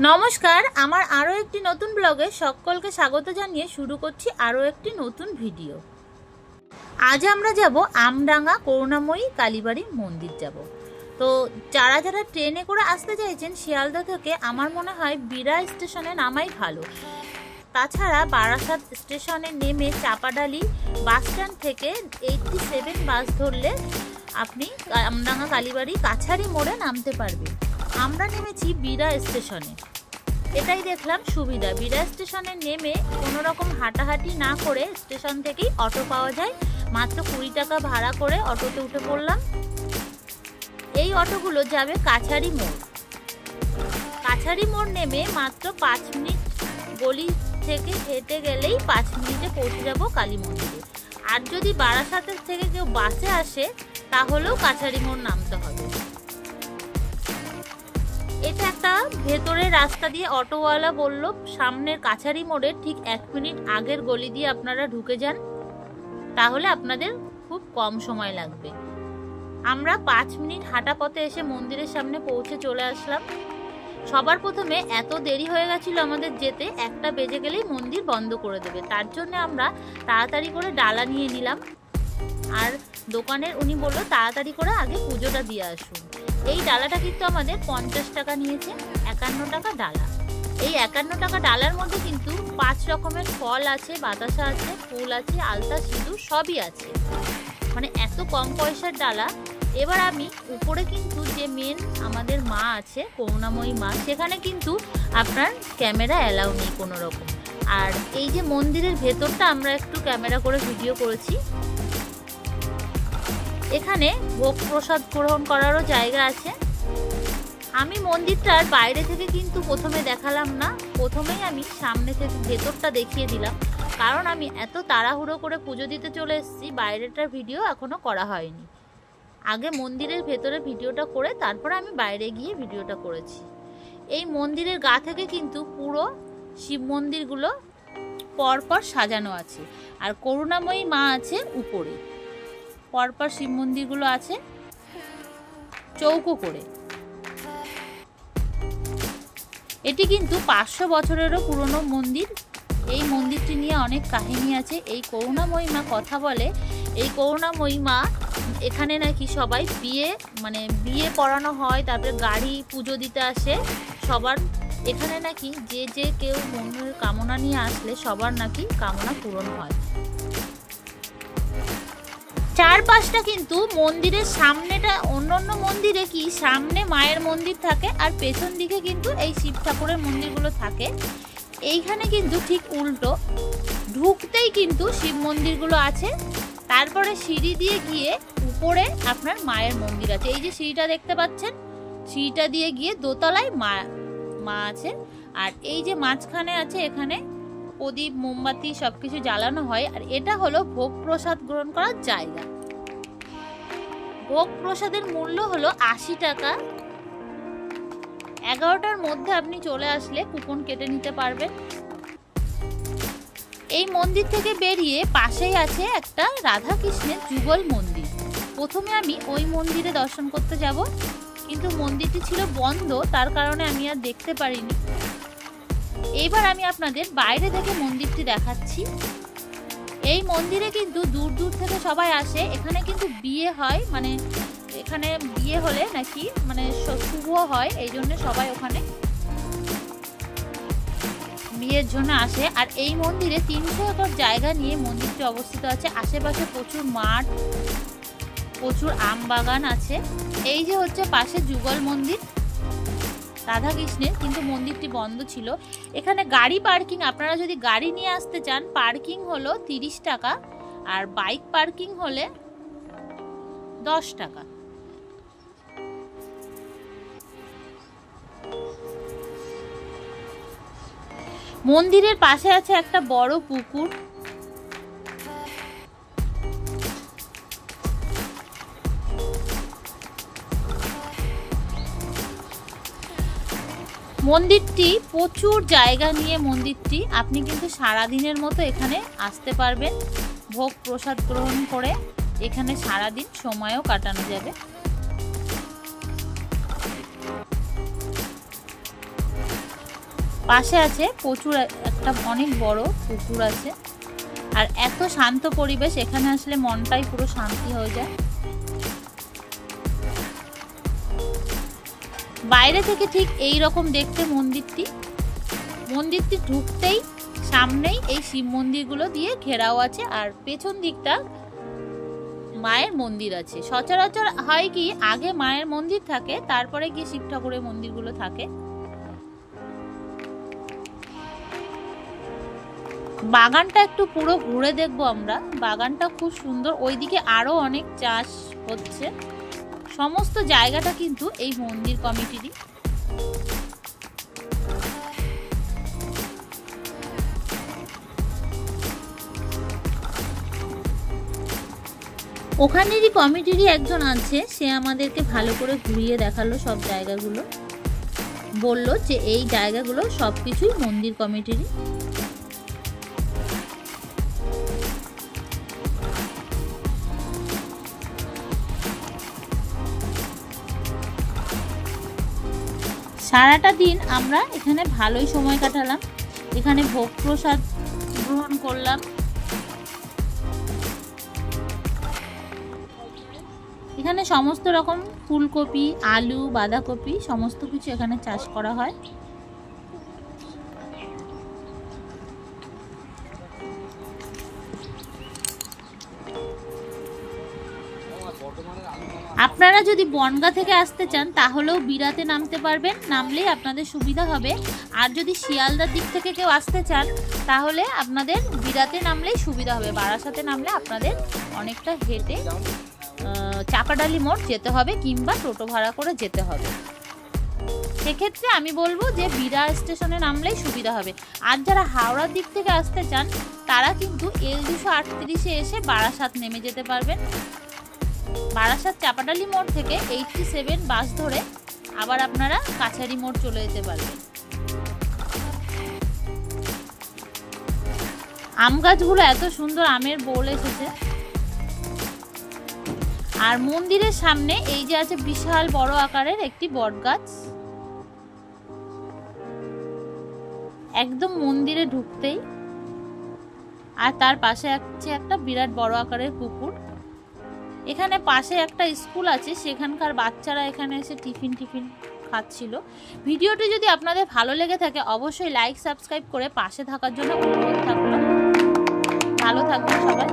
নমস্কার, আমার আরো একটি নতুন ব্লগে সকলকে স্বাগত জানিয়ে শুরু করছি আরো একটি নতুন ভিডিও। আজ আমরা যাব আমডাঙ্গা করুণাময়ী কালীবাড়ি মন্দির যাব। তো যারা যারা ট্রেনে করে আসতে চাইছেন শিয়ালদা থেকে, আমার মনে হয় বিড়া স্টেশনে নামাই ভালো। তাছাড়া বারাসাত স্টেশনে নেমে চাপাডালি বাস স্ট্যান্ড থেকে 87 বাস ধরলে আপনি আমডাঙ্গা কালীবাড়ি কাছারি মোড়ে নামতে পারবেন। আমরা নেমেছি বিড়া স্টেশনে, এটাই দেখলাম সুবিধা। বিড়া স্টেশনে নেমে কোনো রকম হাঁটাহাঁটি না করে স্টেশন থেকেই অটো পাওয়া যায়, মাত্র 20 টাকা ভাড়া করে অটোতে উঠে পড়লাম। এই অটোগুলো যাবে কাছারি মোড়। কাছারি মোড় নেমে মাত্র 5 মিনিট গলি থেকে হেঁটে গেলেই 5 মিনিটে পৌঁছে যাব কালী মন্দিরে। আর যদি বারাসাতের থেকে কেউ বাসে আসে তাহলেও কাছারি মোড় নামতে হবে। এটা একটা ভেতরের রাস্তা দিয়ে অটোওয়ালা বলল সামনের কাছারি মোড়ের ঠিক 1 মিনিট আগের গলি দিয়ে আপনারা ঢুকে যান, তাহলে আপনাদের খুব কম সময় লাগবে। আমরা 5 মিনিট হাঁটা পথে এসে মন্দিরের সামনে পৌঁছে চলে আসলাম। সবার প্রথমে এত দেরি হয়ে গেছিল আমাদের যেতে, 1টা বেজে গেলেই মন্দির বন্ধ করে দেবে। তার জন্য আমরা তাড়াতাড়ি করে ডালা নিয়ে নিলাম। আর দোকানের উনি বললো তাড়াতাড়ি করে আগে পুজোটা দিয়ে আসুন। এই ডালাটা কিন্তু আমাদের 50 টাকা নিয়েছে, 51 টাকা ডালা। এই 51 টাকা ডালার মধ্যে কিন্তু 5 রকমের ফল আছে, বাতাসা আছে, ফুল আছে, আলতা, সিঁদুর সবই আছে, মানে এত কম পয়সার ডালা। এবার আমি উপরে কিন্তু যে মেন আমাদের মা আছে করুণাময়ী মা, সেখানে কিন্তু আপনার ক্যামেরা অ্যালাউ নেই কোনো রকম। আর এই যে মন্দিরের ভেতরটা আমরা একটু ক্যামেরা করে ভিডিও করেছি। এখানে ভোগ প্রসাদ গ্রহণ করারও জায়গা আছে। আমি মন্দিরটার বাইরে থেকে কিন্তু প্রথমে দেখালাম না, প্রথমেই আমি সামনে থেকে ভেতরটা দেখিয়ে দিলাম, কারণ আমি এত তাড়াহুড়ো করে পুজো দিতে চলে এসেছি, বাইরেটার ভিডিও এখনো করা হয়নি। আগে মন্দিরের ভেতরে ভিডিওটা করে তারপর আমি বাইরে গিয়ে ভিডিওটা করেছি। এই মন্দিরের গা থেকে কিন্তু পুরো শিব মন্দিরগুলো পরপর সাজানো আছে, আর করুণাময়ী মা আছে উপরে। পরপর শিব মন্দিরগুলো আছে চৌকো করে। এটি কিন্তু 500 বছরেরও পুরনো মন্দির। এই মন্দিরটি নিয়ে অনেক কাহিনী আছে। এই করুণাময়ী মা কথা বলে, এই করুণাময়ী মা এখানে নাকি সবাই বিয়ে পড়ানো হয়, তারপরে গাড়ি পুজো দিতে আসে সবার। এখানে নাকি যে কেউ মনের কামনা নিয়ে আসলে সবার নাকি কামনা পূরণ হয়। চারপাশটা কিন্তু মন্দিরের সামনেটা, অন্য মন্দিরে কি সামনে মায়ের মন্দির থাকে আর পেছন দিকে কিন্তু এই শিব ঠাকুরের মন্দিরগুলো থাকে। এইখানে কিন্তু ঠিক উল্টো, ঢুকতেই কিন্তু শিব মন্দিরগুলো আছে, তারপরে সিঁড়ি দিয়ে গিয়ে উপরে আপনার মায়ের মন্দির আছে। এই যে সিঁড়িটা দেখতে পাচ্ছেন, সিঁড়িটা দিয়ে গিয়ে দোতলায় মা আছে। আর এই যে মাঝখানে আছে, এখানে প্রদীপ মোমবাতি সবকিছু জ্বালানো হয়। আর এটা হলো ভোগ প্রসাদ গ্রহণ করার জায়গা। ভোগ প্রসাদের মূল্য হলো 80 টাকা। 11টার মধ্যে আপনি চলে আসলে কুপন কেটে নিতে পারবেন। এই মন্দির থেকে বেরিয়ে পাশেই আছে একটা রাধা কৃষ্ণের যুগল মন্দির। প্রথমে আমি ওই মন্দিরে দর্শন করতে যাব, কিন্তু মন্দিরটি ছিল বন্ধ, তার কারণে আমি আর দেখতে পারিনি। এইবার আমি আপনাদের বাইরে থেকে মন্দিরটি দেখাচ্ছি। এই মন্দিরে কিন্তু দূর দূর থেকে সবাই আসে। এখানে কিন্তু বিয়ে হয়, মানে এখানে বিয়ে হলে নাকি শুভ হয়, এই জন্য সবাই ওখানে বিয়ের জন্য আসে। আর এই মন্দিরে 300 একর জায়গা নিয়ে মন্দিরটি অবস্থিত আছে। আশেপাশে প্রচুর মাঠ, প্রচুর আম বাগান আছে। এই যে হচ্ছে পাশে যুগল মন্দির রাধা কৃষ্ণের, কিন্তু মন্দিরটি বন্ধ ছিল। এখানে গাড়ি পার্কিং, আপনারা যদি গাড়ি নিয়ে আসতে চান পার্কিং হলো 30 টাকা, আর বাইক পার্কিং হলে 10 টাকা। মন্দিরের পাশে আছে একটা বড় পুকুর। মন্দিরটি প্রচুর জায়গা নিয়ে মন্দিরটি, আপনি কিন্তু সারাদিনের মতো এখানে আসতে পারবেন। ভোগ প্রসাদ গ্রহণ করে এখানে সারাদিন সময়ও কাটানো যাবে। পাশে আছে প্রচুর একটা অনেক বড় পুকুর আছে। আর এত শান্ত পরিবেশ, এখানে আসলে মনটাই পুরো শান্তি হয়ে যায়। বাইরে থেকে ঠিক এই রকম দেখতে মন্দিরটি। মন্দিরটি ঢুকতেই সামনেই এই শিব মন্দিরগুলো দিয়ে ঘেরাও আছে, আর পেছন দিকটা মায়ের মন্দির আছে। সচরাচর হয় কি আগে মায়ের মন্দির থাকে, তারপরে গিয়ে শিব ঠাকুরের মন্দিরগুলো থাকে। বাগানটা একটু পুরো ঘুরে দেখবো আমরা। বাগানটা খুব সুন্দর, ওইদিকে আরো অনেক চাষ হচ্ছে। সমস্ত জায়গাটা কিন্তু এই মন্দির কমিটিরই। ওখানেরই কমিটিরই একজন আছে, সে আমাদেরকে ভালো করে ঘুরিয়ে দেখালো সব জায়গাগুলো। বলল যে এই জায়গাগুলো সবকিছুই মন্দির কমিটিরই। সারাটা দিন আমরা এখানে ভালোই সময় কাটালাম। এখানে ভোগ প্রসাদ গ্রহণ করলাম। এখানে সমস্ত রকম ফুলকপি, আলু, বাঁধাকপি সমস্ত কিছু এখানে চাষ করা হয়। আপনারা যদি বনগাঁ থেকে আসতে চান তাহলেও বিরাতে নামতে পারবেন, নামলেই আপনাদের সুবিধা হবে। আর যদি শিয়ালদার দিক থেকে কেউ আসতে চান তাহলে আপনাদের বিরাতে নামলেই সুবিধা হবে। বারাসাতে নামলে আপনাদের অনেকটা হেঁটে চাপাডালি মোড় যেতে হবে, কিংবা টোটো ভাড়া করে যেতে হবে। সেক্ষেত্রে আমি বলবো যে বিরা স্টেশনে নামলেই সুবিধা হবে। আর যারা হাওড়ার দিক থেকে আসতে চান তারা কিন্তু L238-এ এসে বারাসাত নেমে যেতে পারবেন। বারাসাত চাপাডালি মোড় থেকে 87 বাস ধরে আবার আপনারা কাছারি মোড় চলে যেতে পারবেন। আম গাছগুলো এত সুন্দর আমের বোল এসেছে। আর মন্দিরের সামনে এই যে আছে বিশাল বড় আকারের একটি বট গাছ, একদম মন্দিরে ঢুকতেই। আর তার পাশে আছে একটা বিরাট বড় আকারের পুকুর। এখানে পাশে একটা স্কুল আছে, সেখানকার বাচ্চারা এখানে এসে টিফিন খাচ্ছিল। ভিডিওটি যদি আপনাদের ভালো লেগে থাকে অবশ্যই লাইক সাবস্ক্রাইব করে পাশে থাকার জন্য অনুরোধ থাকলো। ভালো থাকবেন সবাই।